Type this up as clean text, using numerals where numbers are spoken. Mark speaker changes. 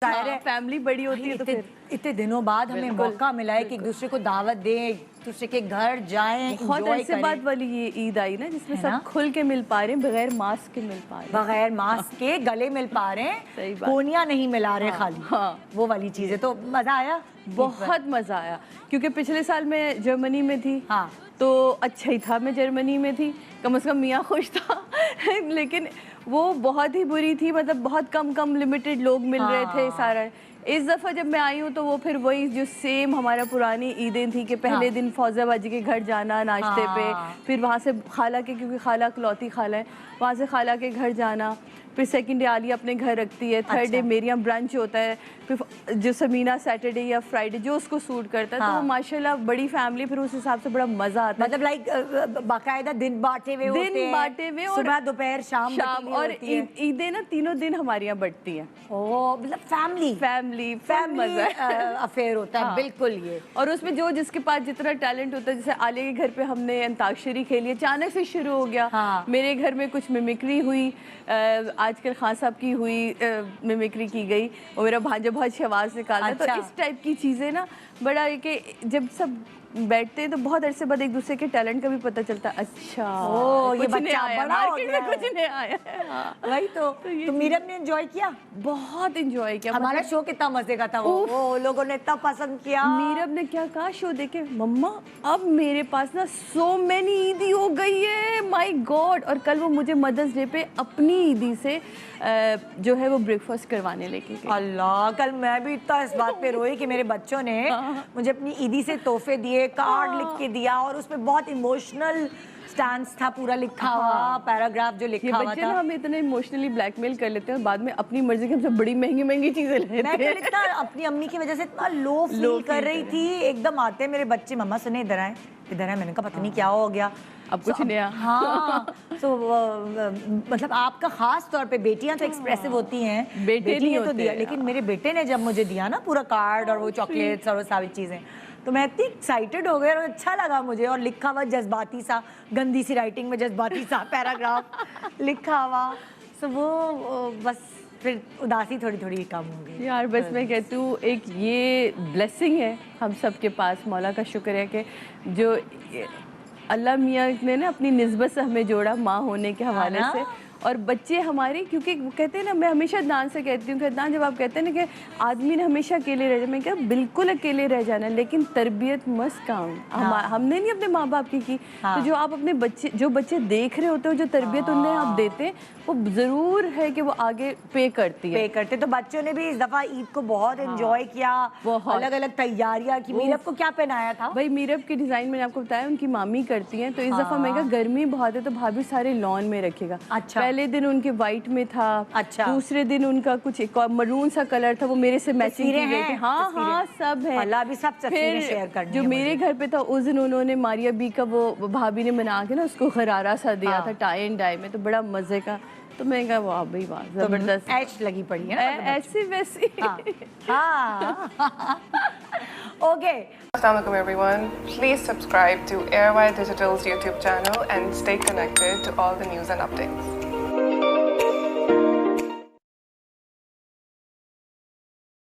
Speaker 1: Family बड़ी होती है तो फिर
Speaker 2: इतने दिनों बाद हमें मौका मिला है कि एक दूसरे को दावत दें, एक दूसरे के घर जाएं,
Speaker 1: बहुत ऐसे बात वाली ये ईद आई ना जिसमें सब खुल के मिल पा रहे हैं, बगैर मास्क के मिल पा रहे हैं,
Speaker 2: बगैर मास्क के गले मिल पा रहे हैं,
Speaker 1: सही बात,
Speaker 2: कोनियां नहीं मिला रहे खाली। वो वाली चीजें तो मजा आया,
Speaker 1: बहुत मजा आया। क्योंकि पिछले साल मैं जर्मनी में थी, तो अच्छा ही था, मैं जर्मनी में थी, कम से कम मियाँ खुश था लेकिन वो बहुत ही बुरी थी, मतलब बहुत कम लिमिटेड लोग मिल रहे थे सारा। इस दफ़ा जब मैं आई हूँ तो वो फिर वही जो सेम हमारा पुरानी ईदें थी कि पहले दिन फौजाबाजी के घर जाना नाश्ते पे, फिर वहाँ से खाला के, क्योंकि खाला इकलौती खाला है, वहाँ से खाला के घर जाना, फिर सेकंड डे आलिया अपने घर रखती है, थर्ड डे मेरे यहाँ ब्रंच होता है, फिर जो समीना सैटरडे या फ्राइडे जो उसको सूट करता है, तो वो माशाल्लाह बड़ी फैमिली, फिर उस हिसाब से बड़ा मजा आता है।
Speaker 2: मतलब लाइक बाकायदा दिन बांटे हुए होते हैं, सुबह दोपहर शाम
Speaker 1: और ईदें ना तीनों दिन हमारे यहाँ बढ़ती हैं।
Speaker 2: ओह, मतलब फैमिली अफेयर होता है। बिल्कुल ये,
Speaker 1: और उसमें जो जिसके पास जितना टैलेंट होता है, जैसे आलिया के घर पे हमने अंताक्षरी खेली, अचानक से शुरू हो गया। मेरे घर में कुछ मिमिक्री हुई, आजकल खान साहब की हुई, मिमिक्री की गई, और मेरा भांजा बहुत आवाज निकाला। तो इस टाइप की चीजें ना बड़ा है कि जब सब बैठते हैं तो बहुत अरसे बाद एक दूसरे के टैलेंट का भी पता चलता है। अच्छा,
Speaker 2: ये बच्चा बड़ा हो गया है,
Speaker 1: कुछ नहीं आया है।
Speaker 2: वही तो मीरब ने एंजॉय किया,
Speaker 1: बहुत एंजॉय किया।
Speaker 2: हमारा शो कितना मजे का था, वो लोगों ने इतना पसंद किया।
Speaker 1: मीरब ने क्या कहा शो देखे, मम्मा अब मेरे पास ना सो मैनी ईदी हो गई है, माय गॉड। और कल वो मुझे मदर्स डे पे अपनी ईदी से जो है वो ब्रेकफास्ट करवाने लेके गई।
Speaker 2: अल्लाह, कल मैं भी इतना इस बात पे रोई कि मेरे बच्चों ने मुझे अपनी ईदी से तोहफे दिए, कार्ड लिख के दिया, और उसमें बहुत इमोशनल स्टैंस था पूरा लिखा हुआ, पैराग्राफ जो लिखा हुआ था।
Speaker 1: हमें इतने इमोशनली ब्लैकमेल कर लेते हैं और बाद में अपनी मर्जी की हमसे बड़ी महंगी चीजें लेते हैं।
Speaker 2: मैं तो इतना अपनी अम्मी की वजह से इतना लो फील कर रही थी, एकदम आते मेरे बच्चे, मम्मा सुने इधर आए, मैंने कहा पता नहीं क्या हो गया,
Speaker 1: अब कुछ नया।
Speaker 2: तो मतलब आपका खास तौर पे बेटियां तो एक्सप्रेसिव होती हैं,
Speaker 1: बेटे नहीं
Speaker 2: तो दिया, लेकिन मेरे बेटे ने जब मुझे दिया ना पूरा कार्ड और वो चॉकलेट्स और वो सारी चीजें, तो मैं इतनी एक्साइटेड हो गई और अच्छा लगा मुझे। और लिखा हुआ जज्बाती सा, गंदी सी राइटिंग में जज्बाती सा पैराग्राफ लिखा हुआ, तो वो बस फिर उदासी थोड़ी कम हो गई
Speaker 1: यार। बस मैं कहती हूँ एक ये ब्लेसिंग है हम सब के पास, मौला का शुक्र है कि जो अल्लाह मियाँ ने ना अपनी निस्बत से हमें जोड़ा माँ होने के हवाले से। और बच्चे हमारे, क्योंकि कहते हैं ना, मैं हमेशा अदनान से कहती हूँ कि अदनान जब आप कहते हैं ना कि आदमी ने हमेशा अकेले रह जाना, मैं क्या बिल्कुल अकेले रह जाना, लेकिन तरबियत मस्ट काउंट। हमने नहीं अपने माँ बाप की तो जो आप अपने बच्चे, जो बच्चे देख रहे होते हो, जो तरबियत उन्हें आप देते हैं, वो जरूर है कि वो आगे पे करते।
Speaker 2: तो बच्चों ने भी इस दफा ईद को बहुत एंजॉय किया, अलग अलग तैयारियां की। मीरब को क्या पहनाया था?
Speaker 1: भाई मीरब के डिजाइन मैंने आपको बताया, उनकी मामी करती हैं, तो इस दफा मैं कहा गर्मी बहुत है तो भाभी सारे लॉन में रखेगा।
Speaker 2: अच्छा,
Speaker 1: पहले दिन उनके वाइट में था,
Speaker 2: अच्छा,
Speaker 1: दूसरे दिन उनका कुछ एक और मरून सा कलर था, वो मेरे से मैचिंग की गई थी। हाँ सब है,
Speaker 2: अल्लाह भी सब तस्वीरें शेयर करनी
Speaker 1: जो मेरे घर पे था उस दिन उन्होंने मारिया बी का वो भाभी ने बना के ना उसको गरारा सा दिया था टाई एंड डाई में, तो बड़ा मजे का। तो मैं कहा वाह भाई वाह, जबरदस्त
Speaker 2: ऐश लगी पड़ी है ना,
Speaker 1: ऐसी वैसी।
Speaker 2: Okay,
Speaker 3: Assalamualaikum everyone. Please subscribe to Airwire Digital's YouTube channel and stay connected to all the news and updates.